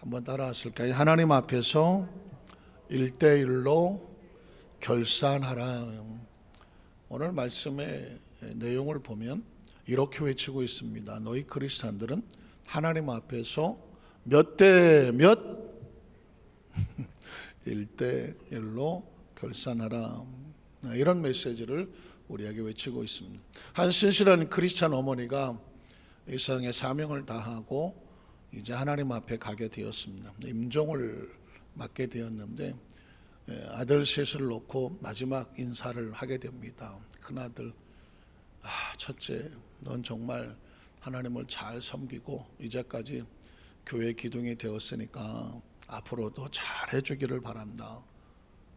한번 따라하실까요? 하나님 앞에서 1대1로 결산하라. 오늘 말씀의 내용을 보면 이렇게 외치고 있습니다. 너희 그리스도인들은 하나님 앞에서 몇 대 몇 1대1로 결산하라. 이런 메시지를 우리에게 외치고 있습니다. 한 신실한 크리스찬 어머니가 이 세상에 사명을 다하고 이제 하나님 앞에 가게 되었습니다. 임종을 맡게 되었는데 아들 셋을 놓고 마지막 인사를 하게 됩니다. 큰아들, 첫째, 넌 정말 하나님을 잘 섬기고 이제까지 교회 기둥이 되었으니까 앞으로도 잘 해주기를 바란다.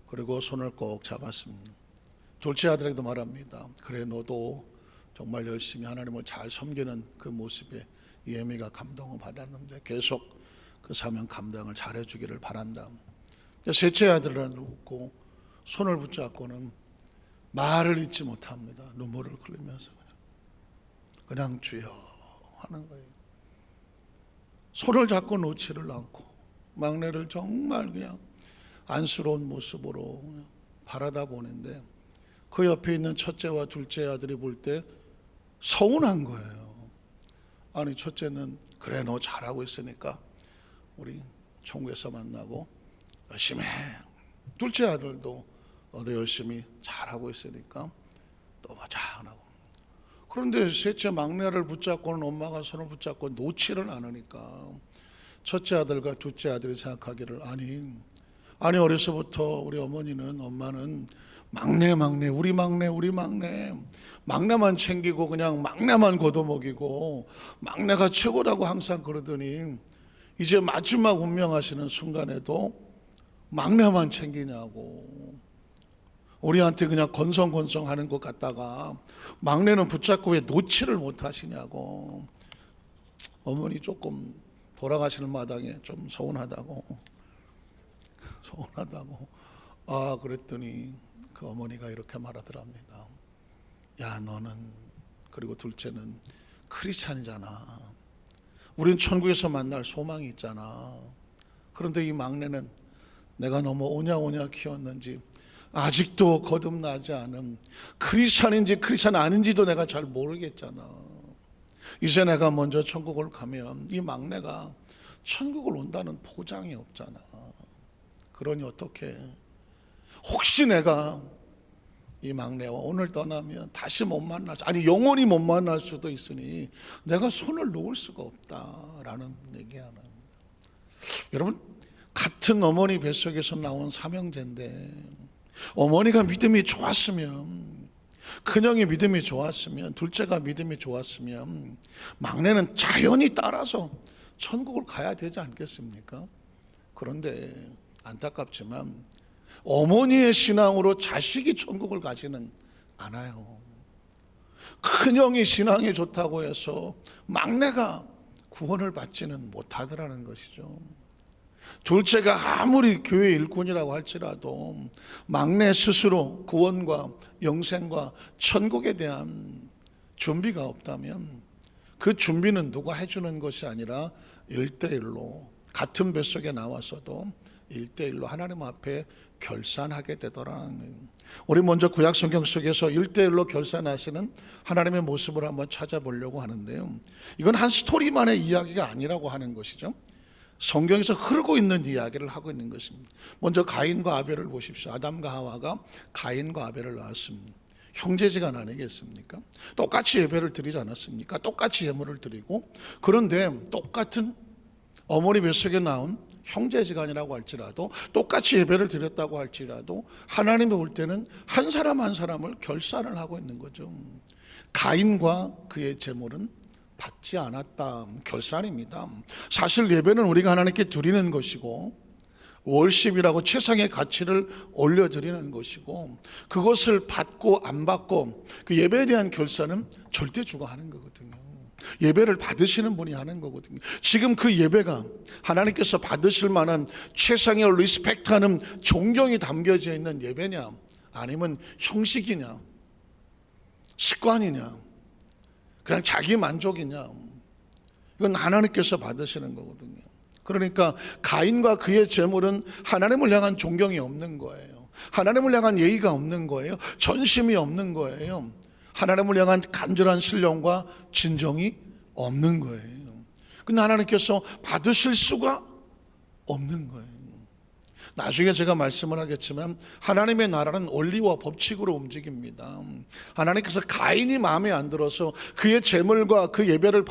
그리고 손을 꼭 잡았습니다. 둘째 아들에게도 말합니다. 그래, 너도 정말 열심히 하나님을 잘 섬기는 그 모습에 예미가 감동을 받았는데 계속 그 사명 감당을 잘 해주기를 바란다. 셋째 아들을 놓고 손을 붙잡고는 말을 잇지 못합니다. 눈물을 흘리면서 그냥 주여 하는 거예요. 손을 잡고 놓지를 않고 막내를 정말 그냥 안쓰러운 모습으로 바라다 보는데 그 옆에 있는 첫째와 둘째 아들이 볼 때 서운한 거예요. 아니, 첫째는 그래, 너 잘하고 있으니까 우리 천국에서 만나고 열심히 해. 둘째 아들도 너도 열심히 잘하고 있으니까 또 보자 하고. 그런데 셋째 막내를 붙잡고는 엄마가 손을 붙잡고 놓지를 않으니까 첫째 아들과 둘째 아들이 생각하기를 아니 어려서부터 우리 엄마는 막내 우리 막내만 챙기고 그냥 막내만 걷어먹이고 막내가 최고라고 항상 그러더니 이제 마지막 운명하시는 순간에도 막내만 챙기냐고, 우리한테 그냥 건성건성하는 것 같다가 막내는 붙잡고 왜 놓지를 못하시냐고. 어머니 조금 돌아가시는 마당에 좀 서운하다고. 그랬더니 그 어머니가 이렇게 말하더랍니다. 야, 너는, 그리고 둘째는 크리스찬이잖아. 우린 천국에서 만날 소망이 있잖아. 그런데 이 막내는 내가 너무 오냐오냐 키웠는지 아직도 거듭나지 않은 크리스찬인지 크리스찬 아닌지도 내가 잘 모르겠잖아. 이제 내가 먼저 천국을 가면 이 막내가 천국을 온다는 보장이 없잖아. 그러니 어떻게, 혹시 내가 이 막내와 오늘 떠나면 다시 못 만날, 영원히 못 만날 수도 있으니 내가 손을 놓을 수가 없다라는 얘기하는. 여러분, 같은 어머니 뱃속에서 나온 삼형제인데 어머니가 믿음이 좋았으면, 큰형이 믿음이 좋았으면, 둘째가 믿음이 좋았으면 막내는 자연히 따라서 천국을 가야 되지 않겠습니까? 그런데 안타깝지만 어머니의 신앙으로 자식이 천국을 가지는 않아요. 큰형이 신앙이 좋다고 해서 막내가 구원을 받지는 못하더라는 것이죠. 둘째가 아무리 교회 일꾼이라고 할지라도 막내 스스로 구원과 영생과 천국에 대한 준비가 없다면 그 준비는 누가 해주는 것이 아니라 1대1로, 같은 뱃속에 나와서도 1대1로 하나님 앞에 결산하게 되더라는. 우리 먼저 구약 성경 속에서 1대1로 결산하시는 하나님의 모습을 한번 찾아보려고 하는데요, 이건 한 스토리만의 이야기가 아니라고 하는 것이죠. 성경에서 흐르고 있는 이야기를 하고 있는 것입니다. 먼저 가인과 아벨을 보십시오. 아담과 하와가 가인과 아벨을 낳았습니다. 형제지간 아니겠습니까? 똑같이 예배를 드리지 않았습니까? 똑같이 예물을 드리고. 그런데 똑같은 어머니 뱃속에 나온 형제지간이라고 할지라도, 똑같이 예배를 드렸다고 할지라도 하나님이 볼 때는 한 사람 한 사람을 결산을 하고 있는 거죠. 가인과 그의 제물은 받지 않았다, 결산입니다. 사실 예배는 우리가 하나님께 드리는 것이고 월십이라고 최상의 가치를 올려드리는 것이고, 그것을 받고 안 받고 그 예배에 대한 결산은 절대 주가 하는 거거든요. 예배를 받으시는 분이 하는 거거든요. 지금 그 예배가 하나님께서 받으실 만한 최상의 리스펙트하는 존경이 담겨져 있는 예배냐, 아니면 형식이냐, 습관이냐, 그냥 자기 만족이냐, 이건 하나님께서 받으시는 거거든요. 그러니까 가인과 그의 재물은 하나님을 향한 존경이 없는 거예요. 하나님을 향한 예의가 없는 거예요. 전심이 없는 거예요. 하나님을 향한 간절한 신령과 진정이 없는 거예요. 근데 하나님께서 받으실 수가 없는 거예요. 나중에 제가 말씀을 하겠지만 하나님의 나라는 원리와 법칙으로 움직입니다. 하나님께서 가인이 마음에 안 들어서 그의 재물과 그 예배를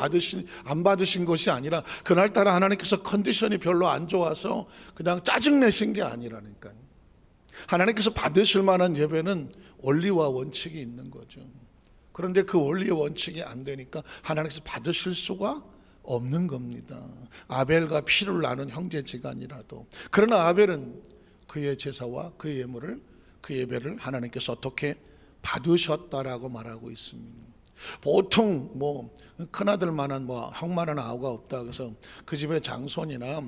안 받으신 것이 아니라 그날따라 하나님께서 컨디션이 별로 안 좋아서 그냥 짜증내신 게 아니라니까요. 하나님께서 받으실 만한 예배는 원리와 원칙이 있는 거죠. 그런데 그 원리의 원칙이 안 되니까 하나님께서 받으실 수가 없는 겁니다. 아벨과 피를 나눈 형제지간이라도. 그러나 아벨은 그의 제사와 그의 예물을, 그 예배를 하나님께서 어떻게 받으셨다라고 말하고 있습니다. 보통 큰아들만한 형만한 아우가 없다 그래서 그 집에 장손이나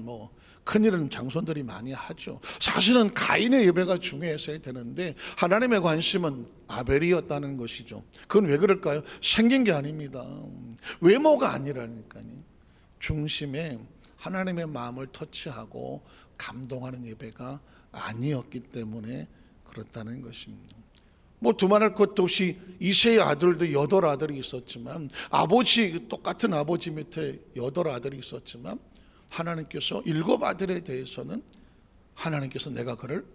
큰일은 장손들이 많이 하죠. 사실은 가인의 예배가 중요했어야 되는데 하나님의 관심은 아벨이었다는 것이죠. 그건 왜 그럴까요? 생긴 게 아닙니다. 외모가 아니라니까요. 중심에 하나님의 마음을 터치하고 감동하는 예배가 아니었기 때문에 그렇다는 것입니다. 두말할 것도 없이 이세의 아들도 8아들이 있었지만 똑같은 아버지 밑에 8아들이 있었지만 하나님께서 7아들에 대해서는 하나님께서 내가 그를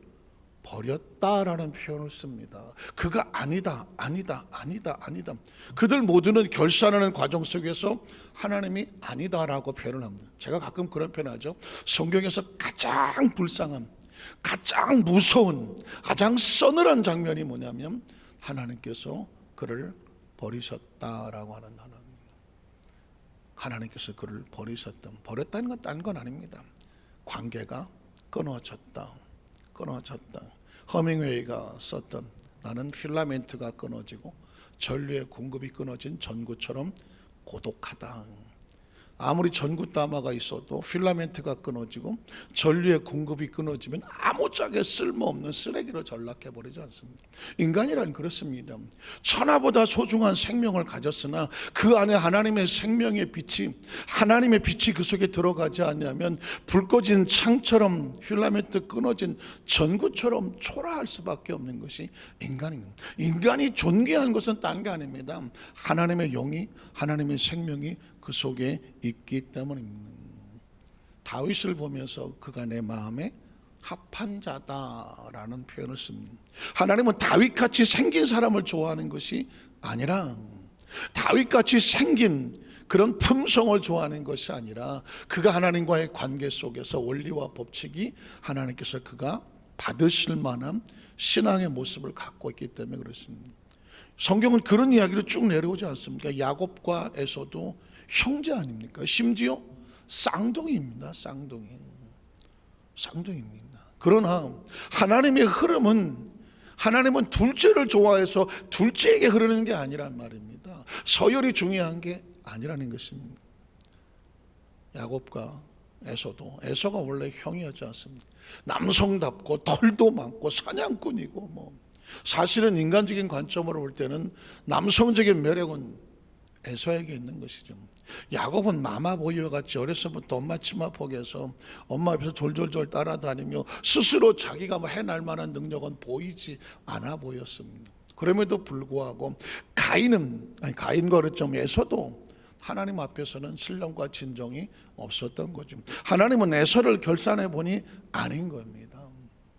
버렸다라는 표현을 씁니다. 그가 아니다. 그들 모두는 결산하는 과정 속에서 하나님이 아니다라고 표현을 합니다. 제가 가끔 그런 표현하죠. 성경에서 가장 불쌍한, 가장 무서운, 가장 서늘한 장면이 뭐냐면 하나님께서 그를 버리셨다라고 하는 단어입니다. 하나님께서 그를 버렸다는 건 딴 건 아닙니다. 관계가 끊어졌다. 허밍웨이가 썼던 나는 필라멘트가 끊어지고 전류의 공급이 끊어진 전구처럼 고독하다. 아무리 전구 담화가 있어도 필라멘트가 끊어지고 전류의 공급이 끊어지면 아무짝에 쓸모없는 쓰레기로 전락해버리지 않습니다. 인간이란 그렇습니다. 천하보다 소중한 생명을 가졌으나 그 안에 하나님의 생명의 빛이, 하나님의 빛이 그 속에 들어가지 않냐면 불 꺼진 창처럼, 필라멘트 끊어진 전구처럼 초라할 수밖에 없는 것이 인간입니다. 인간이 존귀한 것은 딴 게 아닙니다. 하나님의 영이, 하나님의 생명이 그 속에 있기 때문입니다. 다윗을 보면서 그가 내 마음에 합한 자다라는 표현을 씁니다. 하나님은 다윗같이 생긴 사람을 좋아하는 것이 아니라, 다윗같이 생긴 그런 품성을 좋아하는 것이 아니라 그가 하나님과의 관계 속에서 원리와 법칙이 하나님께서 그가 받으실 만한 신앙의 모습을 갖고 있기 때문에 그렇습니다. 성경은 그런 이야기를 쭉 내려오지 않습니까? 야곱과 에서도 형제 아닙니까? 심지어 쌍둥이입니다. 쌍둥이입니다. 그러나 하나님의 흐름은, 하나님은 둘째를 좋아해서 둘째에게 흐르는 게 아니란 말입니다. 서열이 중요한 게 아니라는 것입니다. 야곱과 에서가 원래 형이었지 않습니까? 남성답고 털도 많고 사냥꾼이고 사실은 인간적인 관점으로 볼 때는 남성적인 매력은 에서에게 있는 것이죠. 야곱은 마마보이와 같이 어려서부터 엄마 치마 폭에서 엄마 앞에서 졸졸졸 따라다니며 스스로 자기가 해낼 만한 능력은 보이지 않아 보였습니다. 그럼에도 불구하고 가인과 그렇죠. 에서도 하나님 앞에서는 신령과 진정이 없었던 거죠. 하나님은 에서를 결산해 보니 아닌 겁니다.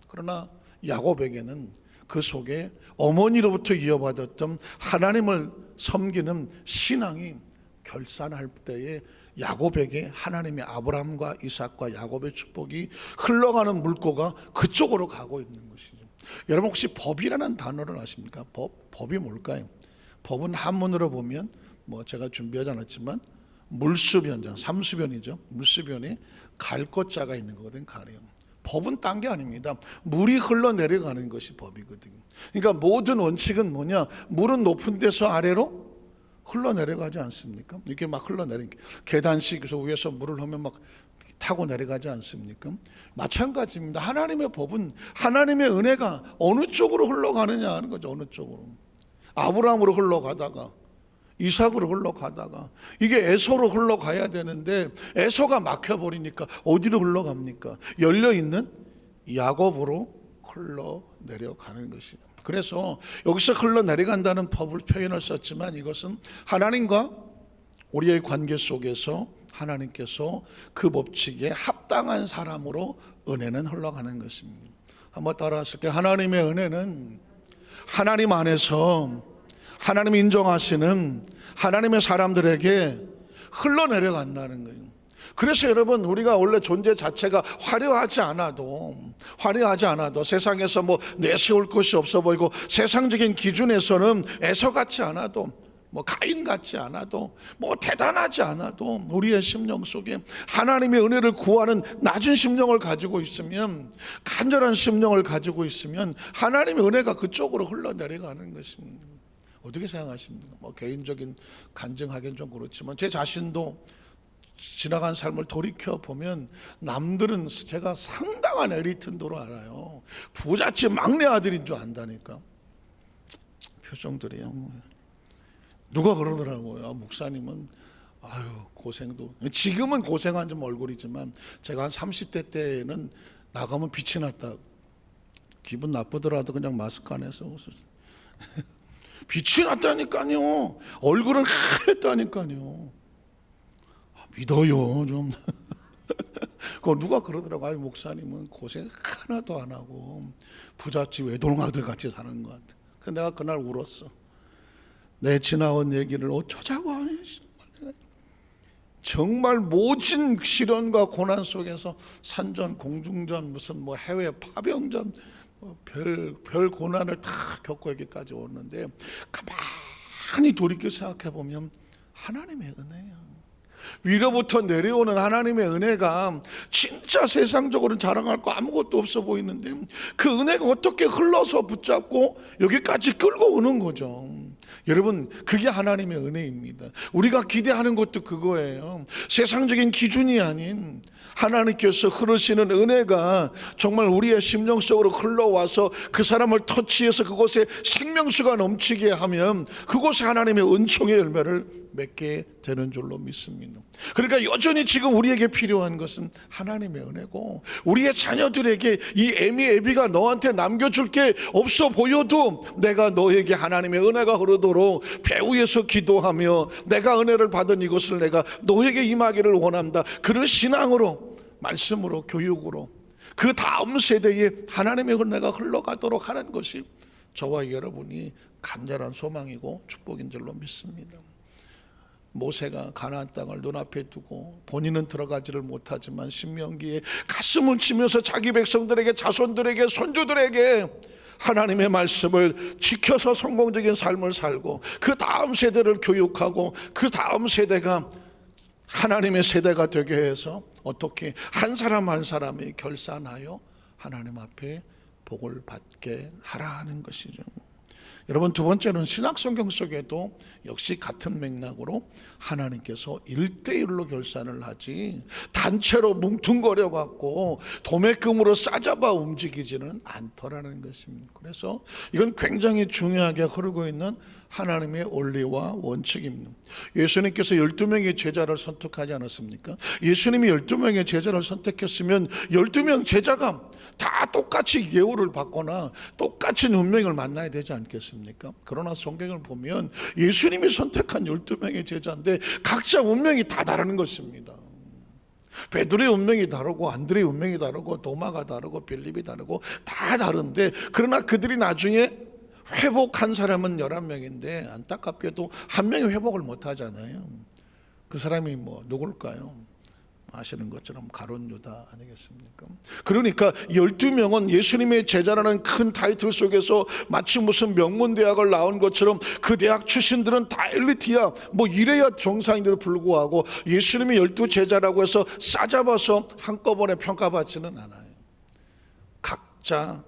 그러나 야곱에게는 그 속에 어머니로부터 이어받았던 하나님을 섬기는 신앙이 결산할 때에 야곱에게 하나님의 아브라함과 이삭과 야곱의 축복이 흘러가는 물꼬가 그쪽으로 가고 있는 것이죠. 여러분 혹시 법이라는 단어를 아십니까? 법이 뭘까요? 법은 한문으로 보면 제가 준비하지 않았지만 물수변, 삼수변이죠. 물수변에 갈 것자가 있는 거거든. 가령 법은 딴 게 아닙니다. 물이 흘러내려가는 것이 법이거든요. 그러니까 모든 원칙은 뭐냐? 물은 높은 데서 아래로 흘러내려가지 않습니까? 이렇게 막 흘러내리니까 계단식 그래서 위에서 물을 하면 막 타고 내려가지 않습니까? 마찬가지입니다. 하나님의 법은 하나님의 은혜가 어느 쪽으로 흘러가느냐 하는 거죠. 어느 쪽으로. 아브라함으로 흘러가다가 이삭으로 흘러가다가 이게 에서로 흘러가야 되는데 에서가 막혀버리니까 어디로 흘러갑니까? 열려있는 야곱으로 흘러내려가는 것이에요. 그래서 여기서 흘러내려간다는 표현을 썼지만 이것은 하나님과 우리의 관계 속에서 하나님께서 그 법칙에 합당한 사람으로 은혜는 흘러가는 것입니다. 한번 따라 하실게요. 하나님의 은혜는 하나님 안에서 하나님이 인정하시는 하나님의 사람들에게 흘러내려간다는 거예요. 그래서 여러분, 우리가 원래 존재 자체가 화려하지 않아도 세상에서 뭐 내세울 것이 없어 보이고 세상적인 기준에서는 에서 같지 않아도 가인 같지 않아도 대단하지 않아도 우리의 심령 속에 하나님의 은혜를 구하는 낮은 심령을 가지고 있으면, 간절한 심령을 가지고 있으면 하나님의 은혜가 그쪽으로 흘러내려가는 것입니다. 어떻게 생각하십니까? 개인적인 간증하기는 좀 그렇지만 제 자신도 지나간 삶을 돌이켜 보면 남들은 제가 상당한 엘리트인도로 알아요. 부잣집 막내 아들인 줄 안다니까. 표정들이요. 누가 그러더라고요. 목사님은 고생도, 지금은 고생한 좀 얼굴이지만 제가 한 30대 때는 나가면 빛이 났다. 기분 나쁘더라도 그냥 마스크 안에서 빛이 났다니까요. 얼굴은 하얗다니까요. 믿어요 좀. 그 누가 그러더라고요. 목사님은 고생 하나도 안 하고 부잣집 외동아들 같이 사는 것 같아. 근데 내가 그날 울었어. 내 지나온 얘기를 어쩌자고 하니. 정말 모진 시련과 고난 속에서 산전, 공중전, 무슨 해외 파병전, 별 고난을 다 겪고 여기까지 오는데 가만히 돌이켜 생각해 보면 하나님의 은혜예요. 위로부터 내려오는 하나님의 은혜가 진짜 세상적으로는 자랑할 거 아무것도 없어 보이는데 그 은혜가 어떻게 흘러서 붙잡고 여기까지 끌고 오는 거죠. 여러분, 그게 하나님의 은혜입니다. 우리가 기대하는 것도 그거예요. 세상적인 기준이 아닌 하나님께서 흐르시는 은혜가 정말 우리의 심령 속으로 흘러와서 그 사람을 터치해서 그곳에 생명수가 넘치게 하면 그곳에 하나님의 은총의 열매를 맺게 되는 줄로 믿습니다. 그러니까 여전히 지금 우리에게 필요한 것은 하나님의 은혜고, 우리의 자녀들에게 이 애비가 너한테 남겨줄 게 없어 보여도 내가 너에게 하나님의 은혜가 흐르도록 배후에서 기도하며 내가 은혜를 받은 이것을 내가 너에게 임하기를 원한다. 그런 신앙으로, 말씀으로, 교육으로 그 다음 세대에 하나님의 은혜가 흘러가도록 하는 것이 저와 여러분이 간절한 소망이고 축복인 줄로 믿습니다. 모세가 가나안 땅을 눈앞에 두고 본인은 들어가지를 못하지만 신명기에 가슴을 치면서 자기 백성들에게, 자손들에게, 손주들에게 하나님의 말씀을 지켜서 성공적인 삶을 살고 그 다음 세대를 교육하고 그 다음 세대가 하나님의 세대가 되게 해서 어떻게 한 사람 한 사람이 결산하여 하나님 앞에 복을 받게 하라는 것이죠. 여러분, 두 번째는 신약 성경 속에도 역시 같은 맥락으로 하나님께서 1대1로 결산을 하지 단체로 뭉퉁거려 갖고 도매금으로 싸잡아 움직이지는 않더라는 것입니다. 그래서 이건 굉장히 중요하게 흐르고 있는 하나님의 원리와 원칙입니다. 예수님께서 12명의 제자를 선택하지 않았습니까? 예수님이 12명의 제자를 선택했으면 12명 제자가 다 똑같이 예우를 받거나 똑같은 운명을 만나야 되지 않겠습니까? 그러나 성경을 보면 예수님이 선택한 12명의 제자인데 각자 운명이 다 다른 것입니다. 베드로의 운명이 다르고 안드레의 운명이 다르고 도마가 다르고 빌립이 다르고 다 다른데, 그러나 그들이 나중에 회복한 사람은 11명인데 안타깝게도 한 명이 회복을 못 하잖아요. 그 사람이 누굴까요? 아시는 것처럼 가룟 유다 아니겠습니까? 그러니까 12명은 예수님의 제자라는 큰 타이틀 속에서 마치 무슨 명문대학을 나온 것처럼 그 대학 출신들은 다 엘리트야, 이래야 정상인데도 불구하고 예수님이 12제자라고 해서 싸잡아서 한꺼번에 평가받지는 않아요. 각자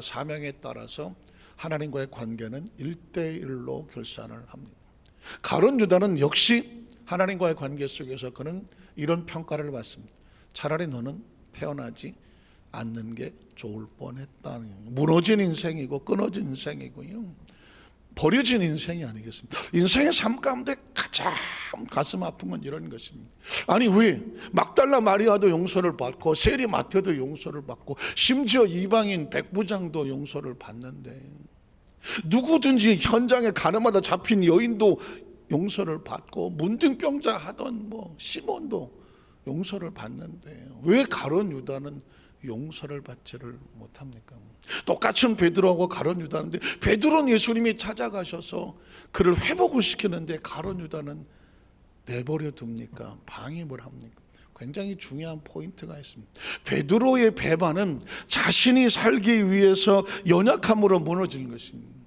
사명에 따라서 하나님과의 관계는 1대1로 결산을 합니다. 가룟 유다는 역시 하나님과의 관계 속에서 그는 이런 평가를 받습니다. 차라리 너는 태어나지 않는 게 좋을 뻔했다는, 무너진 인생이고 끊어진 인생이고요. 버려진 인생이 아니겠습니까? 인생의 삶 가운데 가장 가슴 아픈 건 이런 것입니다. 아니 왜 막달라 마리아도 용서를 받고 세리 마태도 용서를 받고 심지어 이방인 백부장도 용서를 받는데, 누구든지 현장에 가늠하다 잡힌 여인도 용서를 받고 문둥병자 하던 시몬도 용서를 받는데 왜 가룟 유다는 용서를 받지를 못합니까? 똑같은 베드로하고 가룟 유다인데, 베드로는 예수님이 찾아가셔서 그를 회복을 시키는데 가룟 유다는 내버려 둡니까? 방임을 합니까? 굉장히 중요한 포인트가 있습니다. 베드로의 배반은 자신이 살기 위해서 연약함으로 무너지는 것입니다.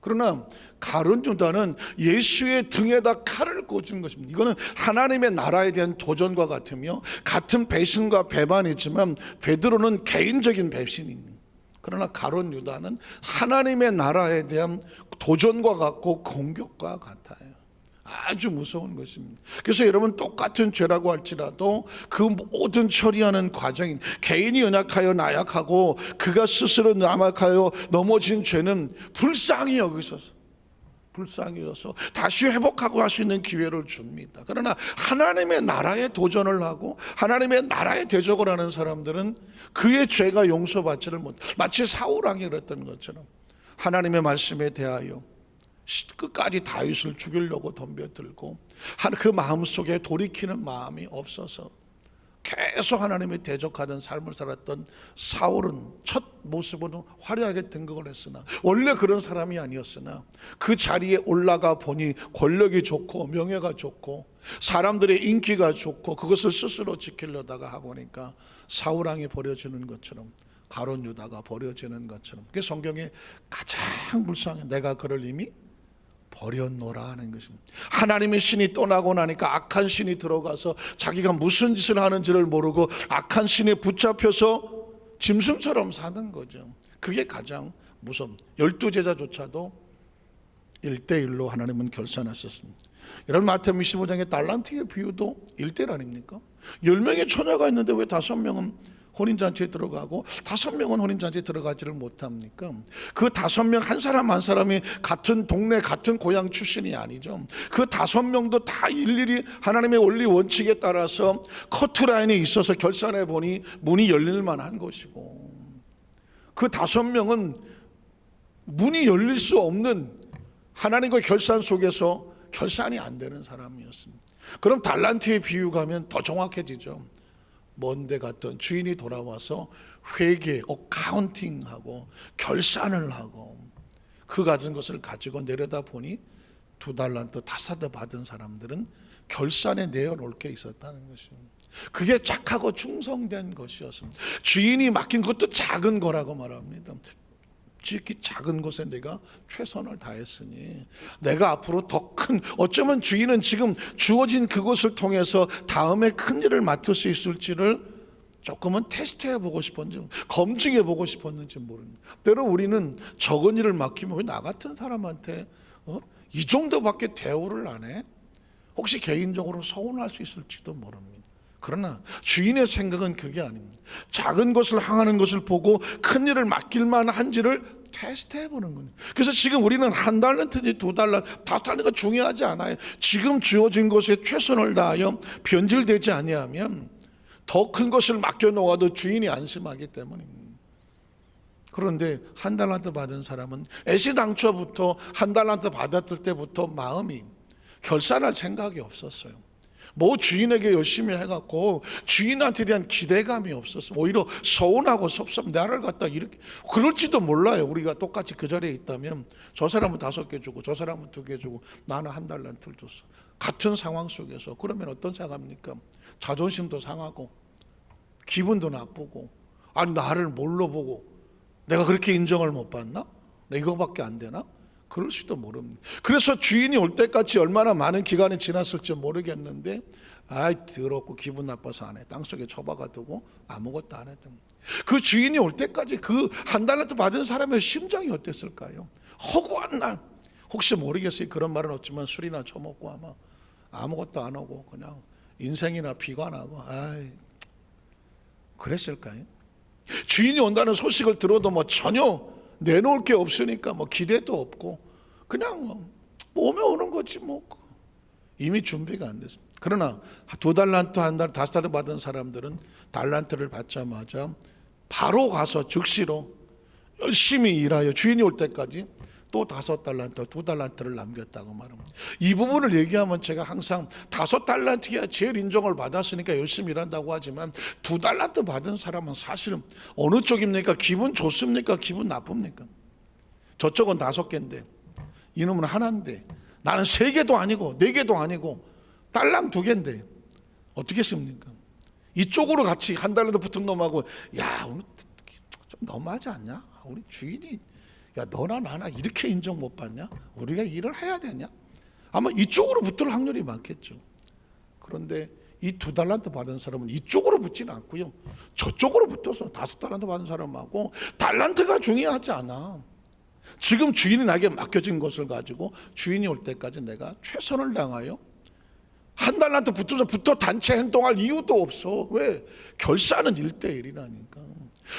그러나 가룟 유다는 예수의 등에다 칼을 꽂은 것입니다. 이거는 하나님의 나라에 대한 도전과 같으며 같은 배신과 배반이지만 베드로는 개인적인 배신입니다. 그러나 가룟 유다는 하나님의 나라에 대한 도전과 같고 공격과 같아요. 아주 무서운 것입니다. 그래서 여러분, 똑같은 죄라고 할지라도 그 모든 처리하는 과정인, 개인이 연약하여 나약하고 그가 스스로 나약하여 넘어진 죄는 불쌍히 여기셔서 다시 회복하고 할 수 있는 기회를 줍니다. 그러나 하나님의 나라에 도전을 하고 하나님의 나라에 대적을 하는 사람들은 그의 죄가 용서받지를 못, 마치 사울 왕이 그랬던 것처럼 하나님의 말씀에 대하여 끝까지 다윗을 죽이려고 덤벼들고 그 마음속에 돌이키는 마음이 없어서 계속 하나님의 대적하던 삶을 살았던 사울은 첫 모습으로 화려하게 등극을 했으나 원래 그런 사람이 아니었으나 그 자리에 올라가 보니 권력이 좋고 명예가 좋고 사람들의 인기가 좋고 그것을 스스로 지키려다가 하보니까 사울왕이 버려지는 것처럼 가룟 유다가 버려지는 것처럼, 그게 성경에 가장 불쌍해. 내가 그를 이미 버렸노라 하는 것입니다. 하나님의 신이 떠나고 나니까 악한 신이 들어가서 자기가 무슨 짓을 하는지를 모르고 악한 신에 붙잡혀서 짐승처럼 사는 거죠. 그게 가장 무섭습니다. 12제자조차도 1대1로 하나님은 결산하셨습니다. 이런 마태복음 25장의 달란트의 비유도 1대1 아닙니까? 10명의 처녀가 있는데 왜 5명은 혼인잔치에 들어가고 5명은 혼인잔치에 들어가지를 못합니까? 그 5명 한 사람 한 사람이 같은 동네 같은 고향 출신이 아니죠. 그 5명도 다 일일이 하나님의 원리 원칙에 따라서 커트라인에 있어서 결산해 보니 문이 열릴만 한 것이고, 그 5명은 문이 열릴 수 없는 하나님과 결산 속에서 결산이 안 되는 사람이었습니다. 그럼 달란트의 비유 가면 더 정확해지죠. 먼데 갔던 주인이 돌아와서 회계, 어카운팅하고 결산을 하고 그 가진 것을 가지고 내려다 보니 2달란트, 5달란트 받은 사람들은 결산에 내어놓을 게 있었다는 것입니다. 그게 착하고 충성된 것이었습니다. 주인이 맡긴 것도 작은 거라고 말합니다. 지극히 작은 곳에 내가 최선을 다했으니 내가 앞으로 더 큰, 어쩌면 주인은 지금 주어진 그것을 통해서 다음에 큰 일을 맡을 수 있을지를 조금은 테스트해 보고 싶었는지, 검증해 보고 싶었는지 모릅니다. 때로 우리는 적은 일을 맡기면 왜 나 같은 사람한테 이 정도밖에 대우를 안 해? 혹시 개인적으로 서운할 수 있을지도 모릅니다. 그러나 주인의 생각은 그게 아닙니다. 작은 것을 향하는 것을 보고 큰 일을 맡길 만한지를 테스트해 보는 거예요. 그래서 지금 우리는 1달란트인지 2달란트, 5달란트가 중요하지 않아요. 지금 주어진 것에 최선을 다하여 변질되지 아니하면 더 큰 것을 맡겨놓아도 주인이 안심하기 때문입니다. 그런데 1달란트 받은 사람은 애시당초부터 1달란트 받았을 때부터 마음이 결산할 생각이 없었어요. 뭐 주인에게 열심히 해갖고 주인한테 대한 기대감이 없었어. 오히려 서운하고 섭섭, 나를 갖다 이렇게, 그럴지도 몰라요. 우리가 똑같이 그 자리에 있다면 저 사람은 5개 주고 저 사람은 2개 주고 나는 1달란트를 줬어. 같은 상황 속에서 그러면 어떤 생각합니까? 자존심도 상하고 기분도 나쁘고, 아니 나를 뭘로 보고 내가 그렇게 인정을 못 받나? 나 이거밖에 안 되나? 그럴 수도 모릅니다. 그래서 주인이 올 때까지 얼마나 많은 기간이 지났을지 모르겠는데, 아이 더럽고 기분 나빠서 안 해. 땅속에 처박아 두고 아무것도 안 했던. 그 주인이 올 때까지 그 1달란트 받은 사람의 심정이 어땠을까요? 허구한 날, 혹시 모르겠어요. 그런 말은 없지만 술이나 처먹고 아마 아무것도 안 하고 그냥 인생이나 비관하고, 아이 그랬을까요? 주인이 온다는 소식을 들어도 뭐 전혀 내놓을 게 없으니까 뭐 기대도 없고 그냥 오면 오는 거지 뭐. 이미 준비가 안 됐어. 그러나 2달란트, 1달, 5달란트 받은 사람들은 달란트를 받자마자 바로 가서 즉시로 열심히 일하여 주인이 올 때까지 또 5달란트, 2달란트를 남겼다고 말합니다. 이 부분을 얘기하면 제가 항상 5달란트야 제일 인정을 받았으니까 열심히 일한다고 하지만 2달란트 받은 사람은 사실은 어느 쪽입니까? 기분 좋습니까? 기분 나쁩니까? 저쪽은 5개인데 이놈은 하나인데 나는 3개도 아니고 4개도 아니고 달랑 2개인데 어떻게 씁니까? 이쪽으로 같이 1달란트 붙은 놈하고 야 오늘 좀 너무하지 않냐? 우리 주인이 야 너나 나나 이렇게 인정 못 받냐? 우리가 일을 해야 되냐? 아마 이쪽으로 붙을 확률이 많겠죠. 그런데 이 2달란트 받은 사람은 이쪽으로 붙지는 않고요, 저쪽으로 붙어서 5달란트 받은 사람하고 달란트가 중요하지 않아. 지금 주인이 나에게 맡겨진 것을 가지고 주인이 올 때까지 내가 최선을 다하여 1달란트 붙어 단체 행동할 이유도 없어. 왜? 결산은 1대1이라니까.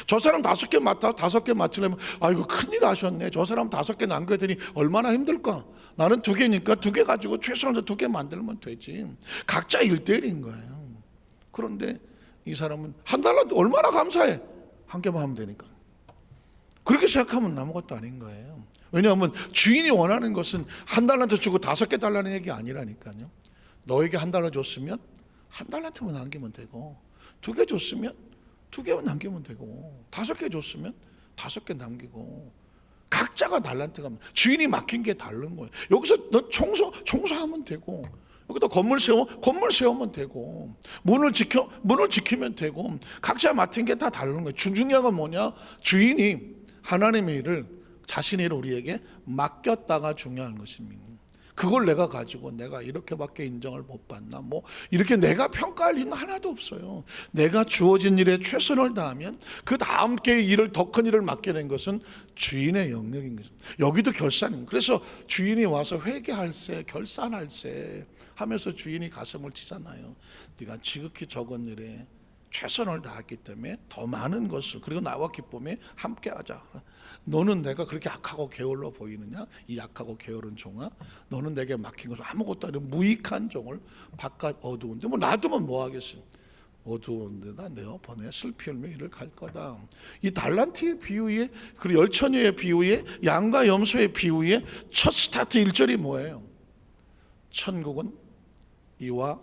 저 사람 5개 맡아 5개 맡으려면 아이고 큰일 하셨네. 저 사람 5개 남겨더니 얼마나 힘들까. 나는 2개니까 2개 가지고 최소한 2개 만들면 되지. 각자 1대1인 거예요. 그런데 이 사람은 1달란트 얼마나 감사해. 1개만 하면 되니까. 그렇게 생각하면 아무것도 아닌 거예요. 왜냐하면 주인이 원하는 것은 1달란트 주고 5개 달라는 얘기 아니라니까요. 너에게 1달러 줬으면 1달란트만 남기면 되고, 2개 줬으면 2개만 남기면 되고, 5개 줬으면 5개 남기고, 각자가 달란트가 주인이 맡긴 게 다른 거예요. 여기서 넌 청소하면 되고, 여기다 건물 세우면 되고, 문을 지키면 되고, 각자 맡은 게 다 다른 거예요. 중요한 건 뭐냐? 주인이 하나님의 일을, 자신의 일을 우리에게 맡겼다가 중요한 것입니다. 그걸 내가 가지고 내가 이렇게밖에 인정을 못 받나, 뭐 이렇게 내가 평가할 일은 하나도 없어요. 내가 주어진 일에 최선을 다하면 그 다음 게 일을, 더 큰 일을 맡게 된 것은 주인의 영역인 것입니다. 여기도 결산입니다. 그래서 주인이 와서 회개할세, 결산할세 하면서 주인이 가슴을 치잖아요. 네가 지극히 적은 일에 최선을 다했기 때문에 더 많은 것을, 그리고 나와 기쁨에 함께하자. 너는 내가 그렇게 악하고 게을러 보이느냐? 이 악하고 게으른 종아, 너는 내게 맡긴 것을 아무것도 아닌 무익한 종을 바깥 어두운데 뭐 놔두면 뭐 하겠어. 어두운 데다 내어 보내 슬피 울며 이를 갈 거다. 이 달란트의 비유에, 그리고 열처녀의 비유에, 양과 염소의 비유에 첫 스타트 1절이 뭐예요? 천국은 이와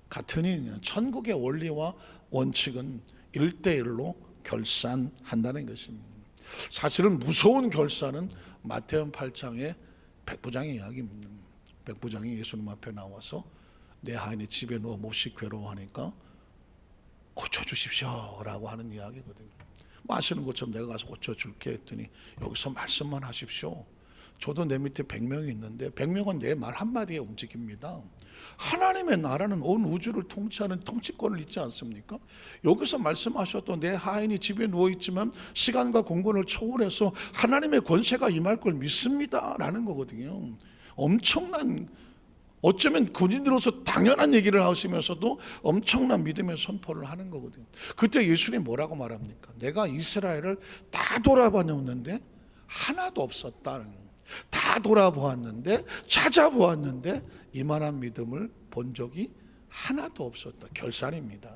같으니. 천국의 원리와 원칙은 1대1로 결산한다는 것입니다. 사실은 무서운 결산은 마태복음 8장의 백부장의 이야기입니다. 백부장이 예수님 앞에 나와서 내 하인이 집에 누워 몹시 괴로워하니까 고쳐주십시오 라고 하는 이야기거든요. 뭐 아시는 것처럼 내가 가서 고쳐줄게 했더니 여기서 말씀만 하십시오. 저도 내 밑에 100명이 있는데 100명은 내 말 한마디에 움직입니다. 하나님의 나라는 온 우주를 통치하는 통치권을 있지 않습니까? 여기서 말씀하셔도 내 하인이 집에 누워있지만 시간과 공간을 초월해서 하나님의 권세가 임할 걸 믿습니다 라는 거거든요. 엄청난, 어쩌면 군인으로서 당연한 얘기를 하시면서도 엄청난 믿음의 선포를 하는 거거든요. 그때 예수님이 뭐라고 말합니까? 내가 이스라엘을 다 돌아봤는데 하나도 없었다는 거예요. 다 돌아보았는데, 찾아보았는데 이만한 믿음을 본 적이 하나도 없었다. 결산입니다.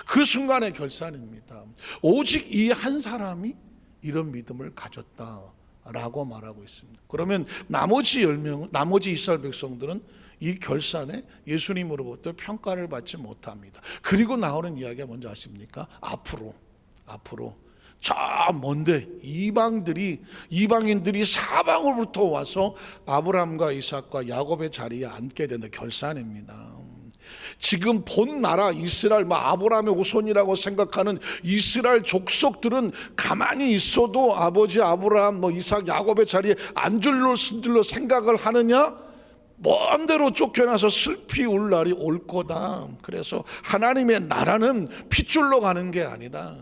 그 순간의 결산입니다. 오직 이 한 사람이 이런 믿음을 가졌다라고 말하고 있습니다. 그러면 나머지 10명, 나머지 이스라엘 백성들은 이 결산에 예수님으로부터 평가를 받지 못합니다. 그리고 나오는 이야기가 뭔지 아십니까? 앞으로 저 먼데 이방인들이 사방으로부터 와서 아브라함과 이삭과 야곱의 자리에 앉게 되는 결산입니다. 지금 본 나라 이스라엘, 아브라함의 후손이라고 생각하는 이스라엘 족속들은 가만히 있어도 아버지 아브라함, 이삭, 야곱의 자리에 앉을로 생각을 하느냐? 먼 데로 쫓겨나서 슬피 울 날이 올 거다. 그래서 하나님의 나라는 핏줄로 가는 게 아니다.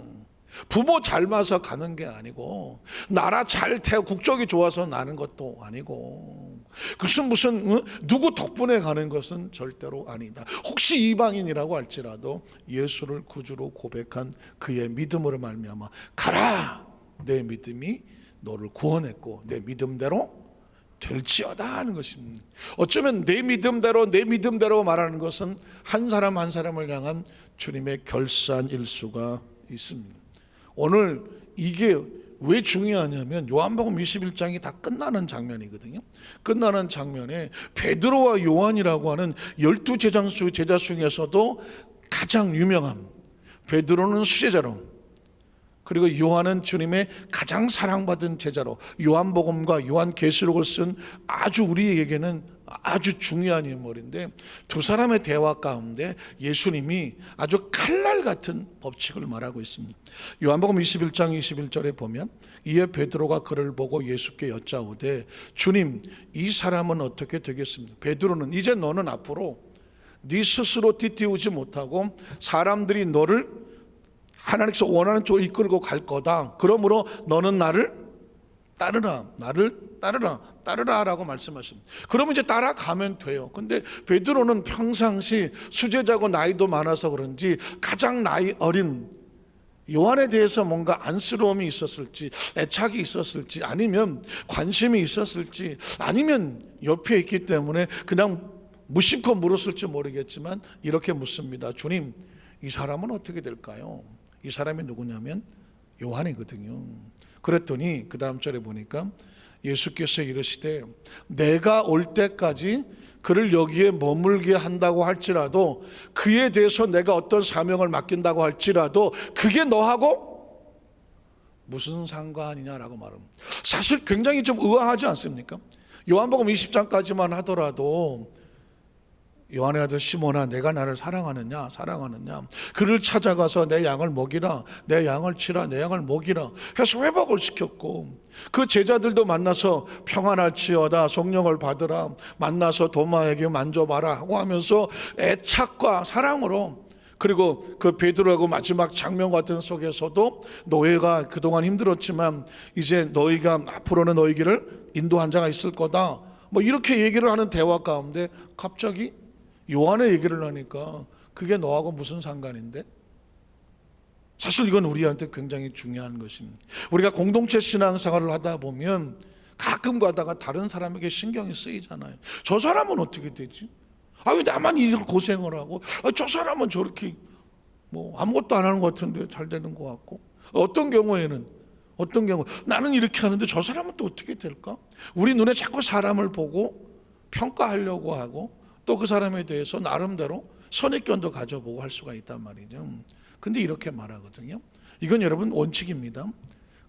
부모 닮아서 가는 게 아니고, 나라 잘 태워 국적이 좋아서 나는 것도 아니고, 그것은 무슨 누구 덕분에 가는 것은 절대로 아니다. 혹시 이방인이라고 할지라도 예수를 구주로 고백한 그의 믿음으로 말미암아 가라, 내 믿음이 너를 구원했고 내 믿음대로 될지어다 하는 것입니다. 어쩌면 내 믿음대로 말하는 것은 한 사람 한 사람을 향한 주님의 결산일 수가 있습니다. 오늘 이게 왜 중요하냐면 요한복음 21장이 다 끝나는 장면이거든요. 끝나는 장면에 베드로와 요한이라고 하는 12 제자 중에서도 가장 유명한, 베드로는 수제자로, 그리고 요한은 주님의 가장 사랑받은 제자로, 요한복음과 요한계시록을 쓴 아주 우리에게는 아주 중요한 인물인데, 두 사람의 대화 가운데 예수님이 아주 칼날 같은 법칙을 말하고 있습니다. 요한복음 21장 21절에 보면 이에 베드로가 그를 보고 예수께 여짜오되 주님, 이 사람은 어떻게 되겠습니까? 베드로는 이제 너는 앞으로 네 스스로 띠띠우지 못하고 사람들이 너를 하나님께서 원하는 쪽으로 이끌고 갈 거다. 그러므로 너는 나를 따르라 라고 말씀하십니다. 그러면 이제 따라가면 돼요. 근데 베드로는 평상시 수제자고 나이도 많아서 그런지 가장 나이 어린 요한에 대해서 뭔가 안쓰러움이 있었을지, 애착이 있었을지, 아니면 관심이 있었을지, 아니면 옆에 있기 때문에 그냥 무심코 물었을지 모르겠지만 이렇게 묻습니다. 주님, 이 사람은 어떻게 될까요? 이 사람이 누구냐면 요한이거든요. 그랬더니 그 다음 절에 보니까 예수께서 이르시되 내가 올 때까지 그를 여기에 머물게 한다고 할지라도, 그에 대해서 내가 어떤 사명을 맡긴다고 할지라도 그게 너하고 무슨 상관이냐라고 말합니다. 사실 굉장히 좀 의아하지 않습니까? 요한복음 20장까지만 하더라도 요한의 아들 시몬아, 내가 나를 사랑하느냐? 그를 찾아가서 내 양을 먹이라, 내 양을 치라, 내 양을 먹이라 해서 회복을 시켰고, 그 제자들도 만나서 평안할지어다, 성령을 받으라, 만나서 도마에게 만져봐라 하고 하면서 애착과 사랑으로, 그리고 그 베드로하고 마지막 장면 같은 속에서도 너희가 그동안 힘들었지만 이제 너희가 앞으로는 너희 길을 인도한 자가 있을 거다, 뭐 이렇게 얘기를 하는 대화 가운데 갑자기 요한의 얘기를 하니까 그게 너하고 무슨 상관인데? 사실 이건 우리한테 굉장히 중요한 것입니다. 우리가 공동체 신앙생활을 하다 보면 가끔 가다가 다른 사람에게 신경이 쓰이잖아요. 저 사람은 어떻게 되지? 왜 나만 이렇게 고생을 하고, 저 사람은 저렇게 뭐 아무것도 안 하는 것 같은데 잘 되는 것 같고, 어떤 경우 나는 이렇게 하는데 저 사람은 또 어떻게 될까? 우리 눈에 자꾸 사람을 보고 평가하려고 하고, 또 그 사람에 대해서 나름대로 선입견도 가져보고 할 수가 있단 말이죠. 근데 이렇게 말하거든요. 이건 여러분 원칙입니다.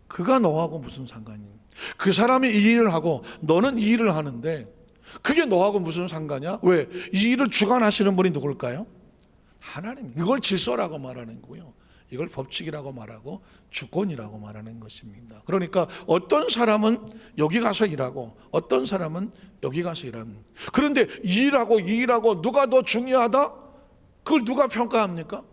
그가 너하고 무슨 상관이냐? 그 사람이 이 일을 하고 너는 이 일을 하는데 그게 너하고 무슨 상관이야? 왜? 이 일을 주관하시는 분이 누굴까요? 하나님. 이걸 질서라고 말하는 거고요, 이걸 법칙이라고 말하고 주권이라고 말하는 것입니다. 그러니까 어떤 사람은 여기 가서 일하고 어떤 사람은 여기 가서 일하는. 그런데 이 일하고 누가 더 중요하다? 그걸 누가 평가합니까?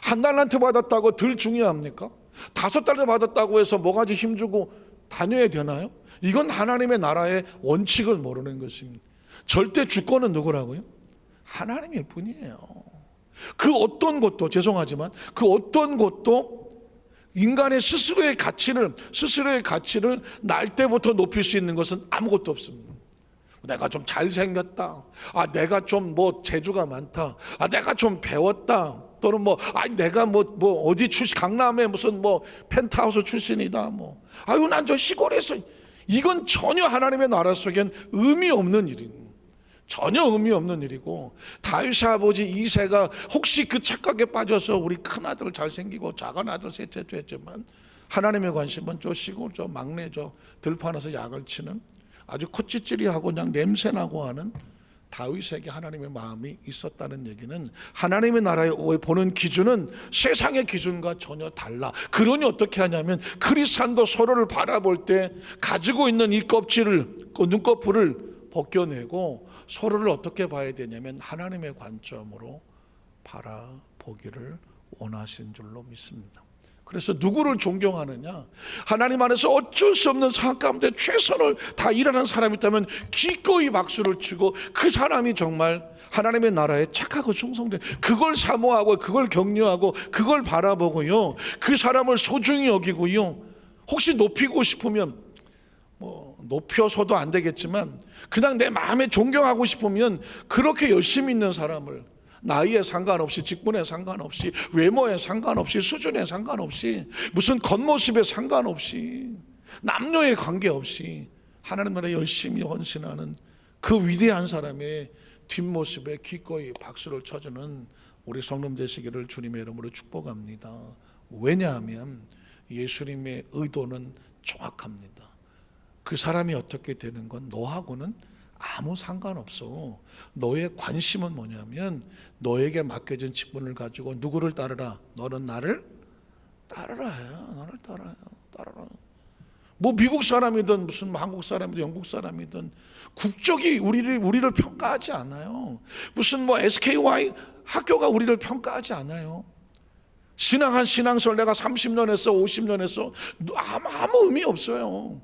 한 달란트 받았다고 덜 중요합니까? 5달러 받았다고 해서 뭐가지 힘주고 다녀야 되나요? 이건 하나님의 나라의 원칙을 모르는 것입니다. 절대 주권은 누구라고요? 하나님일 뿐이에요. 그 어떤 것도, 죄송하지만 그 어떤 것도 인간의 스스로의 가치를 날 때부터 높일 수 있는 것은 아무것도 없습니다. 내가 좀 잘생겼다, 내가 좀 재주가 많다, 내가 좀 배웠다, 또는 내가 어디 강남에 무슨 펜트하우스 출신이다, 난 저 시골에서, 이건 전혀 하나님의 나라 속엔 의미 없는 일입니다. 전혀 의미 없는 일이고, 다윗의 아버지 이새가 혹시 그 착각에 빠져서 우리 큰아들 잘생기고 작은아들 셋째도 했지만 하나님의 관심은 저 시골 저 막내 저 들판에서 약을 치는 아주 콧찌찌리하고 그냥 냄새나고 하는 다윗에게 하나님의 마음이 있었다는 얘기는, 하나님의 나라에 보는 기준은 세상의 기준과 전혀 달라. 그러니 어떻게 하냐면 크리스찬도 서로를 바라볼 때 가지고 있는 이 껍질을, 그 눈꺼풀을 벗겨내고 서로를 어떻게 봐야 되냐면 하나님의 관점으로 바라보기를 원하신 줄로 믿습니다. 그래서 누구를 존경하느냐? 하나님 안에서 어쩔 수 없는 상황 가운데 최선을 다일하는 사람이 있다면 기꺼이 박수를 치고, 그 사람이 정말 하나님의 나라에 착하고 충성된, 그걸 사모하고 그걸 격려하고 그걸 바라보고요, 그 사람을 소중히 여기고요, 혹시 높이고 싶으면 뭐 높여서도 안 되겠지만 그냥 내 마음에 존경하고 싶으면 그렇게 열심히 있는 사람을 나이에 상관없이, 직분에 상관없이, 외모에 상관없이, 수준에 상관없이, 무슨 겉모습에 상관없이, 남녀에 관계없이 하나님 나라에 열심히 헌신하는 그 위대한 사람의 뒷모습에 기꺼이 박수를 쳐주는 우리 성도 되시기를 주님의 이름으로 축복합니다. 왜냐하면 예수님의 의도는 정확합니다. 그 사람이 어떻게 되는 건 너하고는 아무 상관없어. 너의 관심은 뭐냐면 너에게 맡겨진 직분을 가지고 누구를 따르라? 너는 나를 따르라. 나를 따르라. 뭐 미국 사람이든 무슨 한국 사람이든 영국 사람이든 국적이 우리를 평가하지 않아요. 무슨 뭐 SKY 학교가 우리를 평가하지 않아요. 신앙한 신앙설 내가 30년 했어 50년 했어 아무 의미 없어요.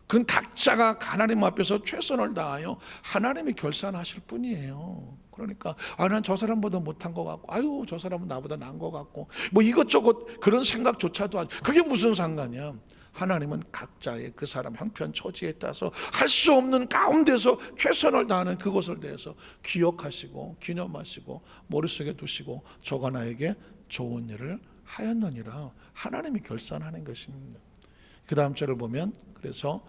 그건 각자가 하나님 앞에서 최선을 다하여 하나님이 결산하실 뿐이에요. 그러니까 난 저 사람보다 못한 것 같고 아유 저 사람은 나보다 나은 것 같고 뭐 이것저것 그런 생각조차도 하지. 그게 무슨 상관이야. 하나님은 각자의 그 사람 형편 처지에 따라서 할 수 없는 가운데서 최선을 다하는 그것을 대해서 기억하시고 기념하시고 머릿속에 두시고 저가 나에게 좋은 일을 하였느니라 하나님이 결산하는 것입니다. 그 다음 절을 보면 그래서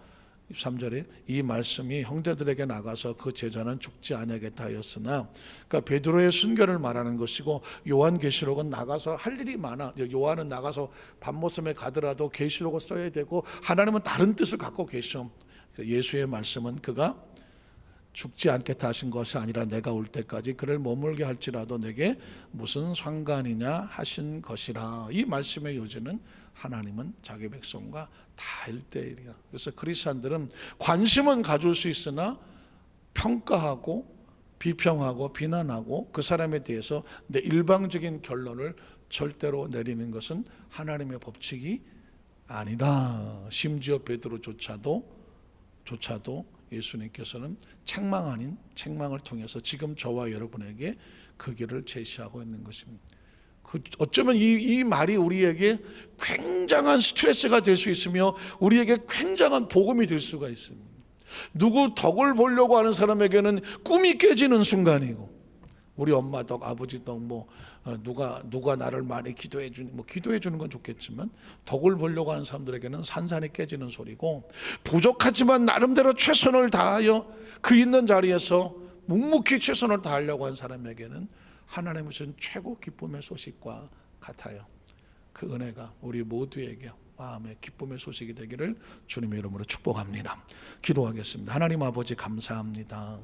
3절에 이 말씀이 형제들에게 나가서 그 제자는 죽지 아니하겠다 하였으나, 그러니까 베드로의 순교를 말하는 것이고 요한계시록은 나가서 할 일이 많아. 요한은 나가서 밤모섬에 가더라도 계시록을 써야 되고 하나님은 다른 뜻을 갖고 계셔. 예수의 말씀은 그가 죽지 않겠다 하신 것이 아니라 내가 올 때까지 그를 머물게 할지라도 내게 무슨 상관이냐 하신 것이라. 이 말씀의 요지는 하나님은 자기 백성과 다 1대1이야. 그래서 크리스찬들은 관심은 가질 수 있으나 평가하고 비평하고 비난하고 그 사람에 대해서 내 일방적인 결론을 절대로 내리는 것은 하나님의 법칙이 아니다. 심지어 베드로조차도 예수님께서는 책망 아닌 책망을 통해서 지금 저와 여러분에게 그 길을 제시하고 있는 것입니다. 어쩌면 이 말이 우리에게 굉장한 스트레스가 될 수 있으며 우리에게 굉장한 복음이 될 수가 있습니다. 누구 덕을 보려고 하는 사람에게는 꿈이 깨지는 순간이고, 우리 엄마 덕, 아버지 덕, 누가 나를 많이 기도해 주는, 기도해 주는 건 좋겠지만 덕을 보려고 하는 사람들에게는 산산이 깨지는 소리고, 부족하지만 나름대로 최선을 다하여 그 있는 자리에서 묵묵히 최선을 다하려고 하는 사람에게는 하나님의 주신 최고 기쁨의 소식과 같아요. 그 은혜가 우리 모두에게 마음의 기쁨의 소식이 되기를 주님의 이름으로 축복합니다. 기도하겠습니다. 하나님 아버지 감사합니다.